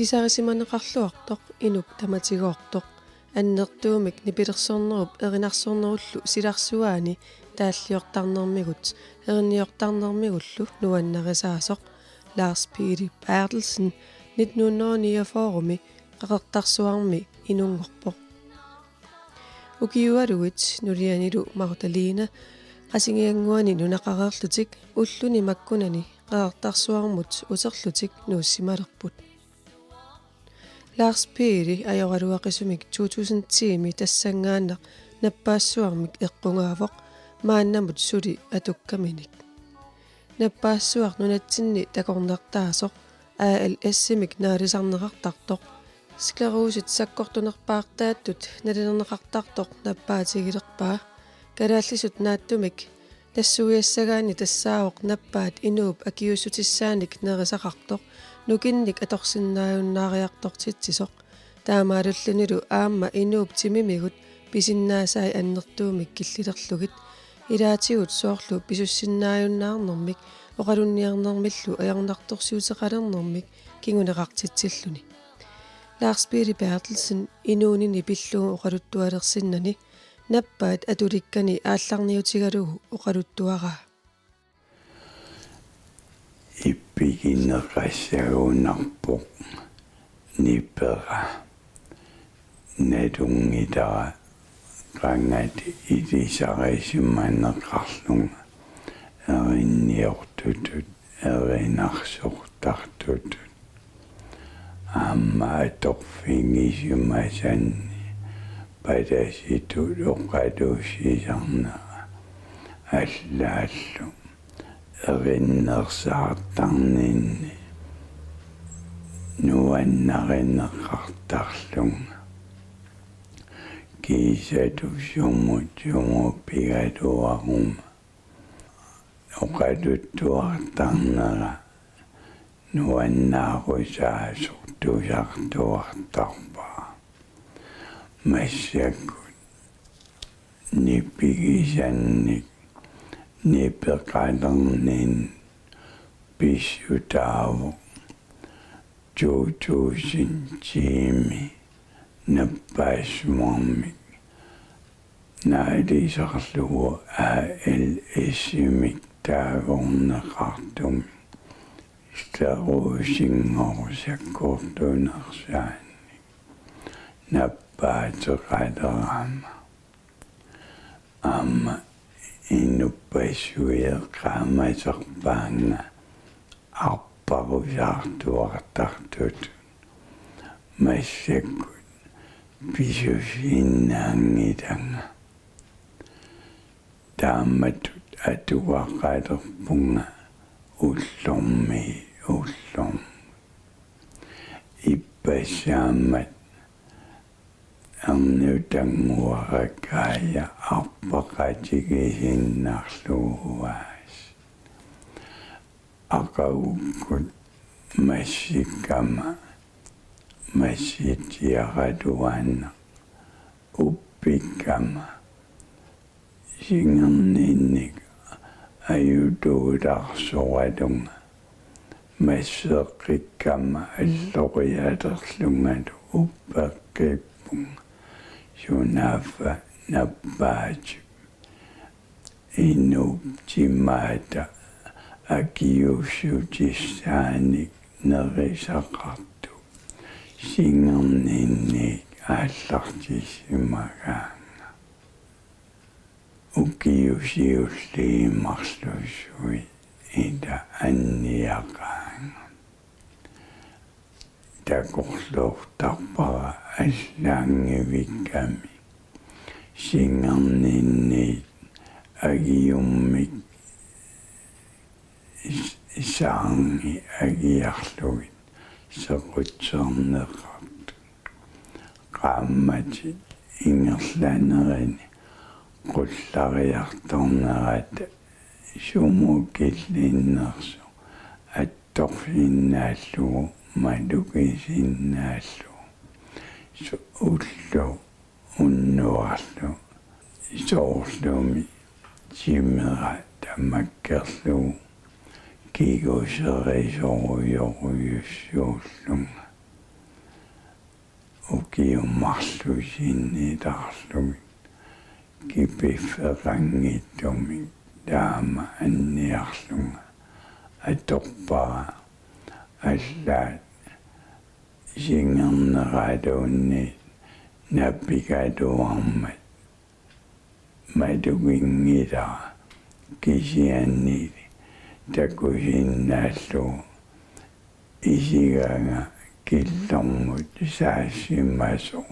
Ilisarisimanneqarluartoq inuk tamatigoortoq аннертуумик нипилерсорнеруп эринарсорнеруллу силарсуаани тааллиортарнермигут эринниортарнермигуллу нуаннерисаасоқ Lars Pele Berthelseni 1909 форуми қақертарсуарми инунгорпоқ укиуалуит нулианилу маруталиина qasинgianguani nunaqareerlutик уллуни маккунани qaartarsuarmut usерлутик нууссималерпут Lars Pele ajorluaqisumik 2010 тассангаанеқ наппаассуармик эққунгаавоқ мааннамут сули атуккаминик наппаассуар нунатсинни такорнертаасоқ ALS-имик наалисарнеқартартоқ склерусит саккортунерпаартааттут налилернеқартартоқ наппаатигилерпаа калааллисут нааттумик тассуиассагаани тассаавоқ наппаат инууп акиуссутиссааник нерисақартоқ нукинник аторсиннааюннаариартортитсисоқ таамаалуллунилу аама инууп тимимигут писиннаасаи аннертуумик киллилерлугит илаатигут соорлу писуссиннааюннаарнэрмик oqalunniarnermillu ajarnartorsiuteqalernermik kinguneqartitsilluni Lars Pele Berthelsen inuunini pillugu oqaluttualersinnani nappaat atulikkani aallarniutigalugu oqaluttuaraa ippiginneqassagунарпоқ ниппера надунгитара qangat ilisarisimanneqarlunga erinniortutut erinarsortartutut аммааторфингисумасанни падаситут оқалуссисарнера аллааллу эриннерсаартарнинни нуаннаринеқартарлунга кисатусумутсумуппигалуарума oqaluttuarnera nuannaarusaasортусартуартарпаа массаккут ниппигисанник ниппеқалернин писсутааву 2010 наппаасмармик наалисарлугу ALS-имик таагорнеқартуми склерусингорусаккууртунерсаанни наппаатеқалерама аама инуппассуиеқаамасерпаанга арпарусаартуартартут массаккут писусиннаангитанга тааматут атуаққалерпунга уллорми иппассаамат арнутангуаракаая арпақатигисиннарлууаас ақауккут массиккама масситиаратуаанна уппиккама сингернинник аюутуутаарсоратунга массеққиккама аллориаатерлунгалу уппаққиппунга сунаафа наппаати инуптимаата акиуссутиссааник нерисақарту сингернинник ааллартиссимагаанга укиусиуллиимарлуссуи ида анниақаанга такорлуортарпара аллаангивикками сингернинни агиуммик исаанги агиарлугит сеқутсернеқарт qaamati ингерлаанерини qullariartornerata sumukilliinnersu attorfinnaalluu malukisinnaallu ullu unnuarlu soorlumi timera tamakkerlu kiguserisorioruyussuullunga ukiumarlusinnitarlugit kipifferangittumik taama anniarlunga atorpara allaat singerneratuunniit nappikatuarmat matugingitara kisianniit takusinnaallu isiganga killormut saassimasoq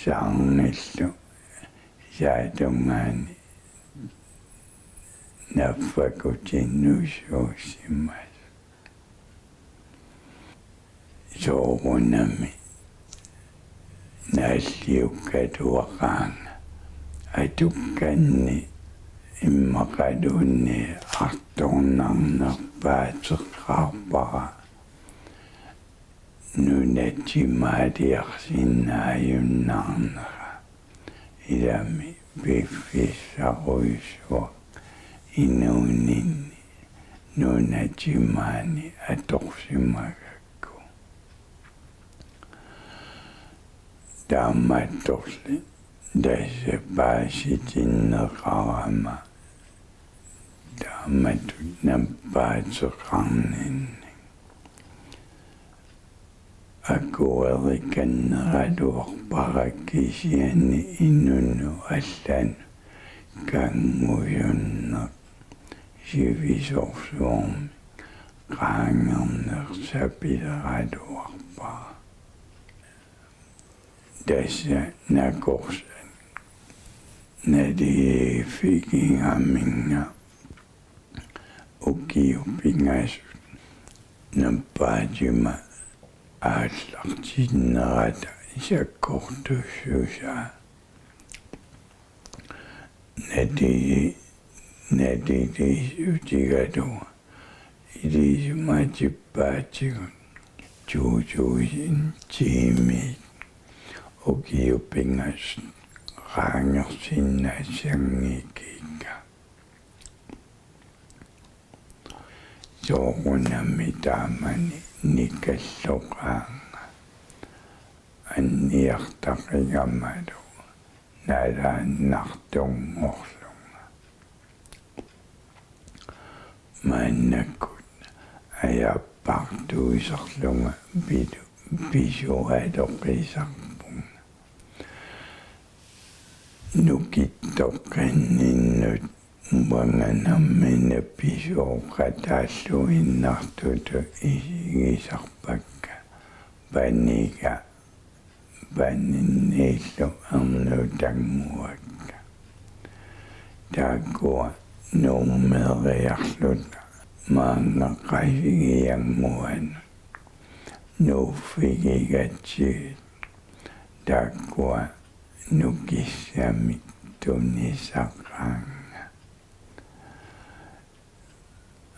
saarnillu saatungaani naffakutinnuussuussimas soorunami naalliukkatuaqaanga atukkanni immaqaluunni artornarnerpaateqqaarpara nunatimaatiarsinnaajunnaarnera ilami piffissaruissuaq inuuninni nunatimaani atorsimagakku taammattorli tässä paasitinneqarama taamatut nampaateqarninni akuerikanneratuarparakkisianni innunnu allan kangujunneq sivisorsuormi qaangerner sapileratuarpara tässä nakorsan nadifikingaminga ukiupingasut nampaatima aallartinnerata sakkortussusaa natitiisutigatu ilisumatippaatigun tuutuusin tiimiit ukiupingas qaangersinnaassangikkiikka soorunami taamani nikalluqaanga anniartaqigammalu nalaannartungorlunga maannakkut ajappartuiserlunga pisuatoqisarpunga nukittoqqanninnut wanganarmina pisuoqataalluinnartutu isigisarpakka paniga paninniillu ernuutanguakka taakkua nuummeeriarlut maangeqqasigianguanut nuuffigigatsiit taakkua nukissamik tunisaqaanga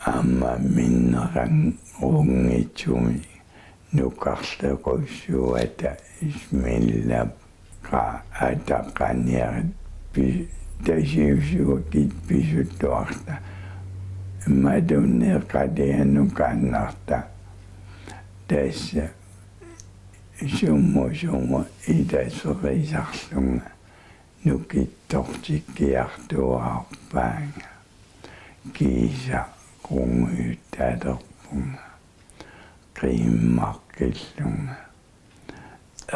amma minnerang ungitsumi nukarlequssuata ismillap qa ataqaniarit tasiusuakit pisuttuarta matunneeqatianukaannarta tässä summu itasserisarlunga nukittortikkiartuarpaanga kiisa qunguyuttaaterpunga qiimmarkillunga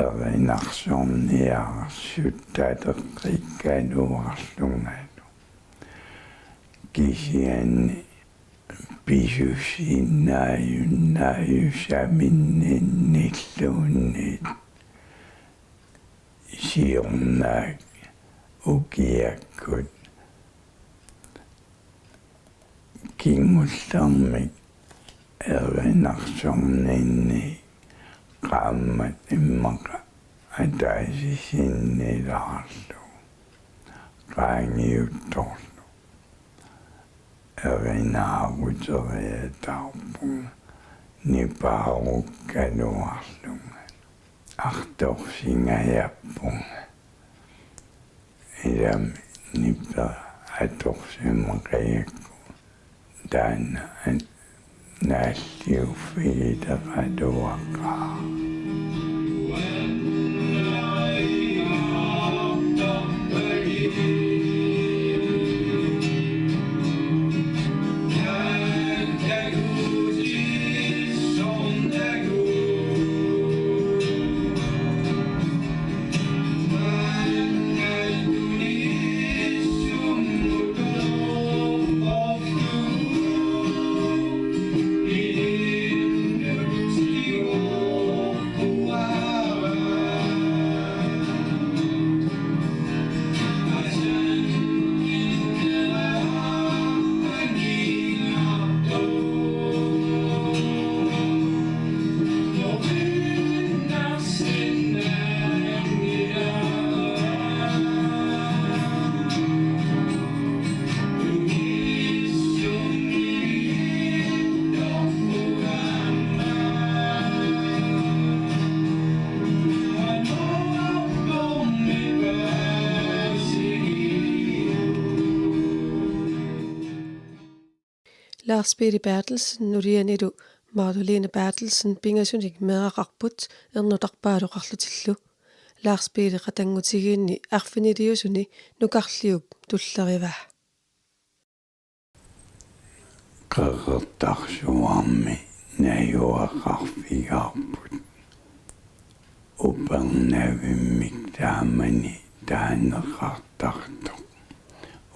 erinarsorniarsuttaateqqikkanuarlungalu kisianni pisussinnaajunnaajusaminninnilluunniit siornaak ukiakkut kingullermik erinarsorninni qaammat immaqa ataasisinnilaarlu qaangiuttorlu erinaaruteriataarpunga nipaarukkaluarlunga artorsingaajappunga ilami nipper atorsimaqayakku taanna naalliuffigiteqatuaqaa Lars Pele Berthelseni nulianilu Marlene Berthelsen pingasunik meeqaqarput ernutarpaaluqarlutillu Lars Pele qatangutigiinni arfiniliusuni nukarliup tullerivaa qaqertarsuarmi najuaqarfigaarput upernavimmik taamani taaneqartartoq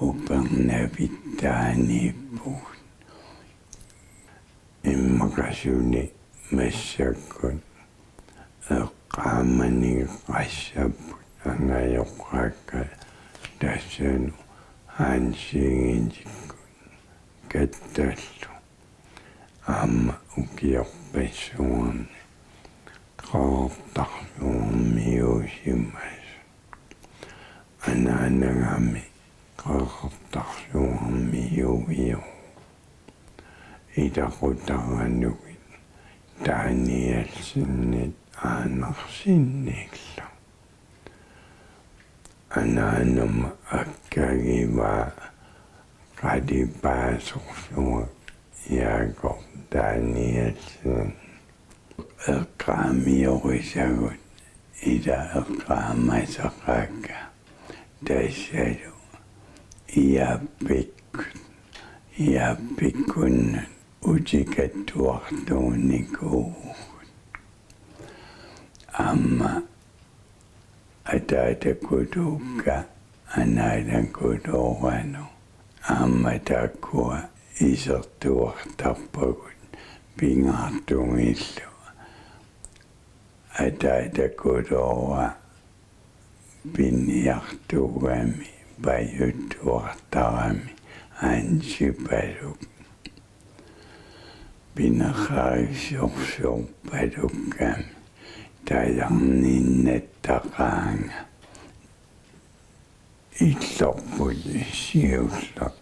upernavit taaniippuut immakasuni massakkun eqqaamani qassaput angajoqqaakka tassanu haansiingitikku kattallu aamma ukiorpassuarni qaqortarsuarmiusimas anaanagami qaqortarsuarmiuviu itaqutaranugit taanialsinnit aanarsinniillu anaanama akkagivaa qadipaasorsuaq yaaqor taanialsin eqqaamiorisagut ila eqqaamasaqaakka tassalu iappikkun utikattuartuunnikuugut amma ataatakutuukka anaatakutuoranu amma takkua isertuartarpagut pingaartungillu ataatakutuora pinniartugami pajuttuartarami ansipaluk pinaqaarisorsorpalukkami tajarninnattaqaanga illorput siullaq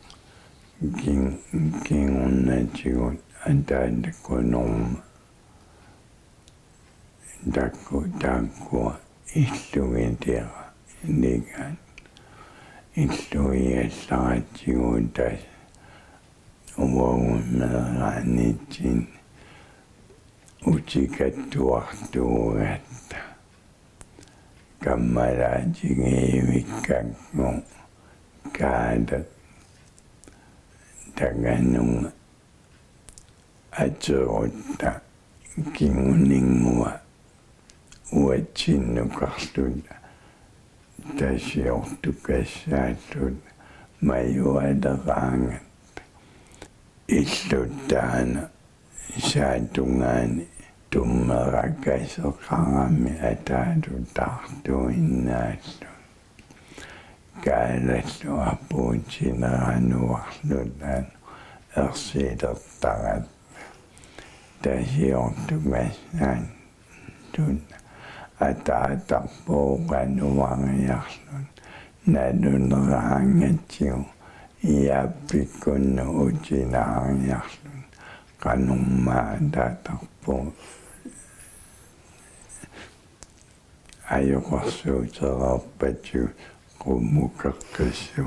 kingurnatigut ataatakunorma takkua illugitera ligan illuiallaratiguttas uagunneeraanitsin utikattuartuugatta kammalaatigiivikkakku kaatat taganunga aterutta kinguningua uatsinnukarluta tassiortukassaallут majualeraangat illuttaana saatungaani tummerakaseqarami ataatutaartuinnaallu kaalallu apuutineraanuarlutaan ersiilertarat tassiortukassaan tun ataatarpuuqanuariarlun naluneraangatsigu iappikunnu utinaariarlun qanummaa taatarpuu ajoqarsuutererpatsu qummukeqqissu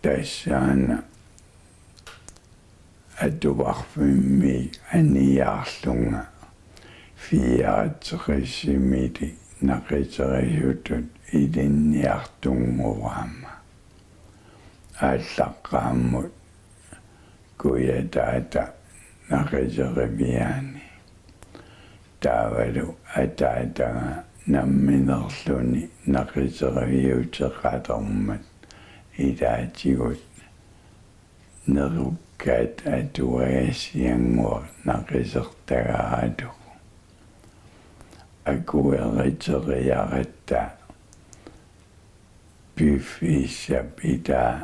Tassaana atuarfimmi aniaarlunga fiaatrissimiti naqiterisutut ilinniartunguvaama aallaqqaammut kuyataata naqiteriviani taavalu ataataga namminerluni naqiterivиутеqatormat ilaatigut nerukkaat atuagasiangua naqisertagaatu akueriteriaratta pyffissap itaa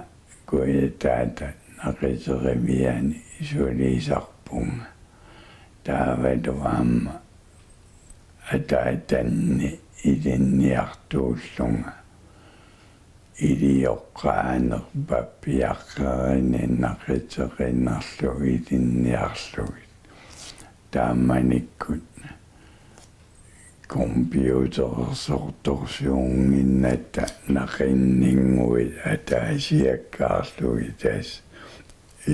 kuyataata naqiseriviani sulisarpunga taavaluaamma ataatanni ilinniartuullunga ilioqqaanerpappiaqqerini naqiterinnerlu ilinniarlugit taamanikkut computersortorsuunginnatta naqinninguit ataasiakkaarlugitas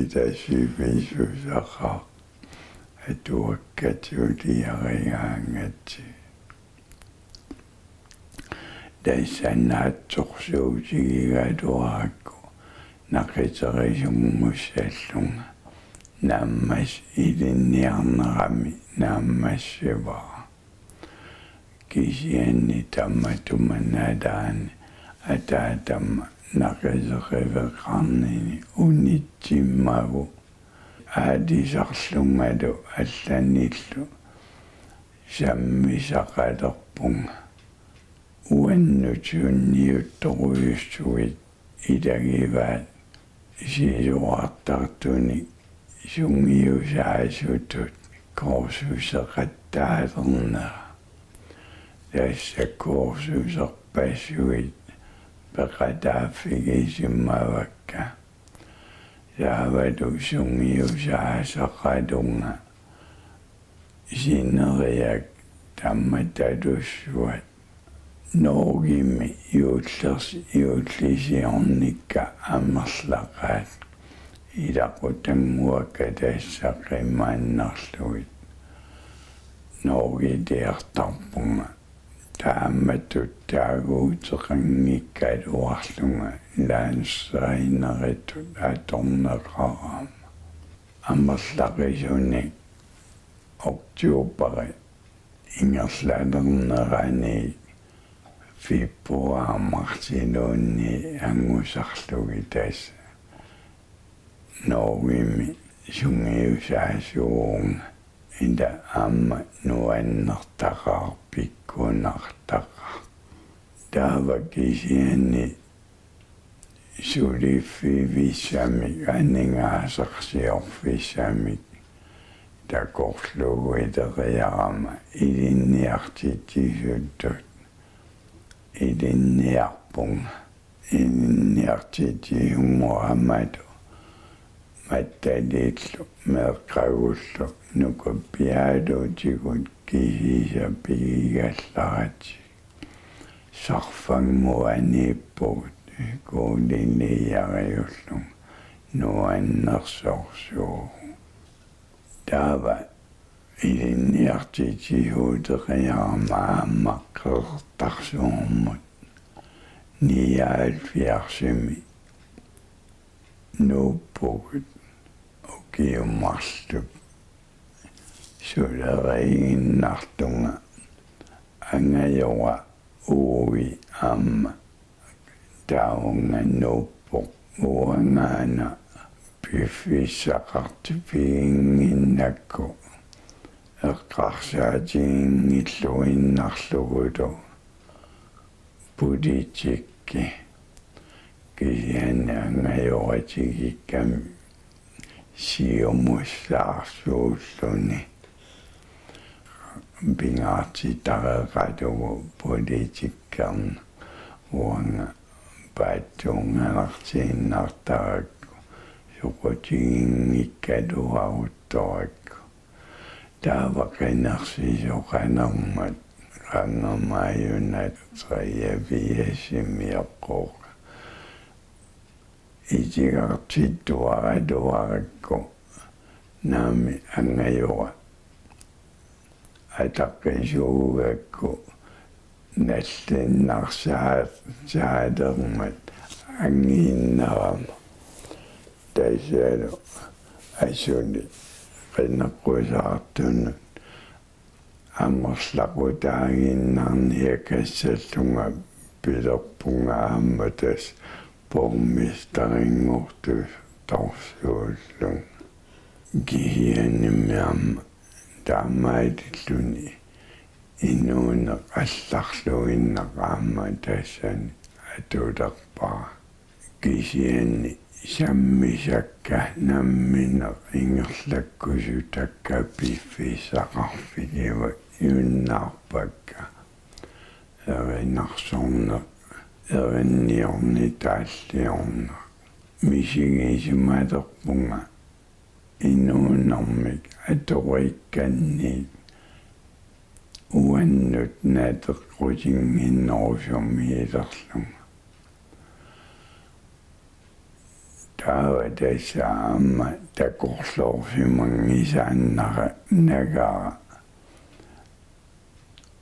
itasivisusaqaa atuakkatuliarigaangatti тассаннаатсорсуутигигатуаракку нақитерисуммуссаллунга нааммас илинниарнерами нааммассивара кисианни тамматуманаалаани атаатамма нақисеривеқарнини унитсиммагу аадисарлунгалу алланиллу саммисақалерпунга уаннутиунниутторуйуссуит илагиваат сиисуартартуни сунгиусаасутут корсусеқаттаалернера тассаккорсусерпассуит пеқатааффигисиммавакка яавалу сунгиусаасақалунга синериак тамматалуссуат Norgimi iullisiornikka амерлaqaat ilaqutangguakka taassaqimmaannarlugit Norgitiartarpunga taammatut taaguuteqanngikkaluarlunga laanssaineritut atorneqaraama амерлaqisuni oktuuperi ingerlaalernerani februarmartiluunni angusarlugitas Norgimi sungiusaasuunga ida amma nuannertaqaarpikkunartaqa taavakisianni suliffivissamik aningaasarsiorfissamik takorluguiteriarama ilinniartitisuttut ilinniarpunga ilinniartitiunguamatu mattaliillu meeqqagullu nukappiaaluutigut kisisapigigallarati sarfanguaniippugut kuuliliariullung nuannersorsuu taava ilinniartitihuuteriarama aammaqqertarsuummut niaalfiarsimi nuuppugut ukiummarlup suleriginnartunga angajora uugi aamma taunga nuuppuq uangaana pyffissaqartipiginginnakku eqqarsaatiginnilluinnarlugulu politikki kisianni angajoratigikkami siumussaarsuulluni pingaartitareqatugu politikkerna uanga paattuungalartiinnartarakku suqutiginngikkatuaruttorakku taavaqanersisoqanermat qangamaayunat triaviasimmiaqqooq itigartittuaratuarakku naami angajora Aaqqissuisoq nallinnarsaadерmat angiinnerama taisaalu asuni qinneqqusaartunut аммерлакутаагииннарниакассаллунга пилерпунга аамматас пормистарингортус торсууллун гианиммиарма таамаатиллуни инуунеқ алларлуиннеқаама тассани атулерпара кисианни саммисакка намминеқ ингерлаккусу такка пиффисақарфигива юннаарпакка эринарсорнеқ эринниорни тааллиорнеқ мисигисиматерпунга инуунэрмик аторикканниит уаннут наатеққутингиннерусумиилерлунга таава тассаама такорлоорсимангисааннара нагара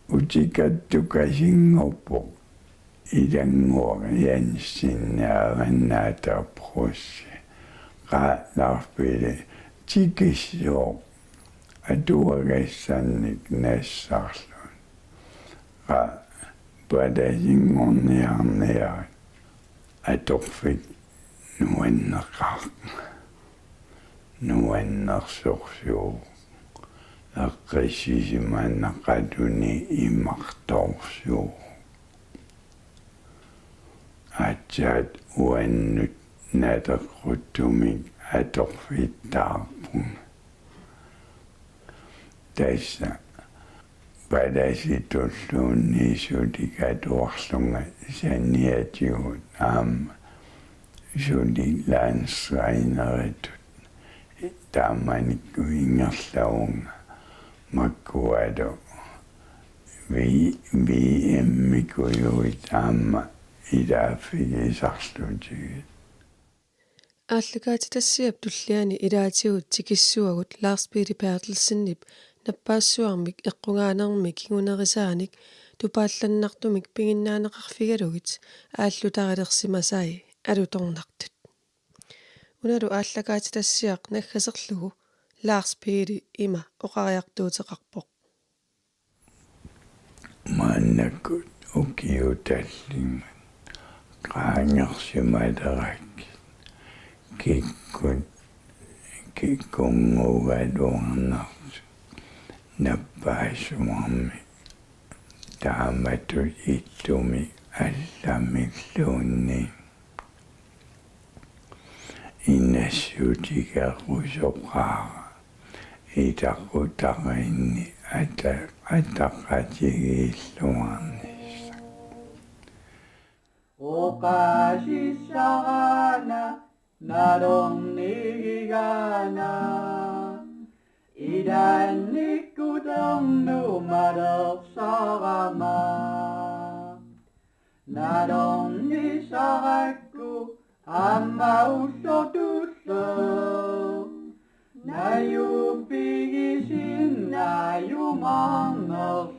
утикаттукасингорпо илангуара янссиннаараннаатаапрусси Lars Pele Berthelseni атуагассанник нассаарлун падасингорниарниа аторфик нуаннерсорсуу Aaqqissuisoq имарторсуу атсаат уаннут натеққуттумик аторфиттаарпун тасса падаситуллуунниисутикатуарлунга санниатигут аама сулилаансрайнеритут тааманикку ингерлаунга маккуадо виэммикуйуит аама илааффигисарлутигит Aallakaatitassiortog tulliani ilaatigut tikissuagut Lars Pele Berthelsenip наппаассуармик эққунгааnermi кигунерисааник тупаалланнартумик пигиннаанеқарфигалугит ааллутарилерсимасаи алуторнартут уналу Aallakaatitassiaq наггасерлугу Lars Pele има оқариартуутеқарпоқ мааннаккут укиуталлингат qaangersimalerак kikkungugaluarnart nappaasuarmi taamatut ittumi allamilluunni innassutigarusoqaara ilaqutaarinni ataqatigiilluarnissa oqaluttuarnera naronnigana inuutillunga madersarama naronnisarакку аммауллортуллу наюппигисиннааюмарнер